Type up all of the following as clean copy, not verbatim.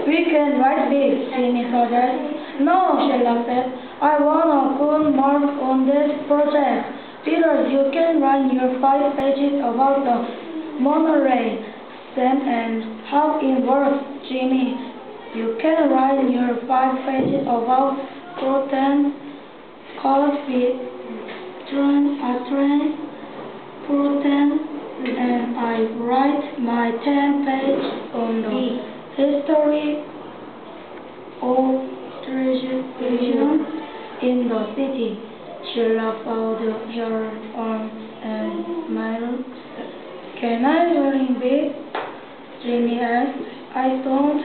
We can write big, Jimmy suggested. No, Sheila said. I want a good mark on this project. Peter, you can write your 5 pages about the monorail, Sam, and how it works, Jimmy. You can write your 5 pages about protein, coffee, train, protein, and I write my 10 page on the history of tradition in the city. Sheila folded her arms and smiled. Can I dream big? Jimmy asked. I don't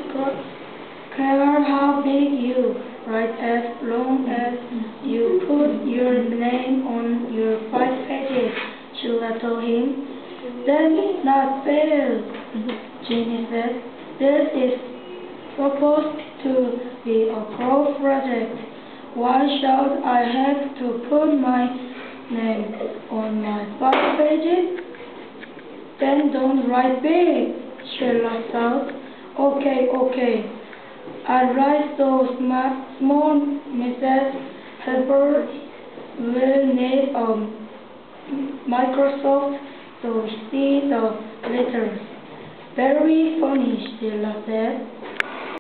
care how big you write as long as you put your name on your 5 pages, Sheila told him. That's not fair, Jimmy said. This is supposed to be a pro project. Why should I have to put my name on my 5 pages? Then don't write big, Sheila said. Okay. I'll write so small Mrs. Pepper will need Microsoft to see the letters. Very funny, Sheila said.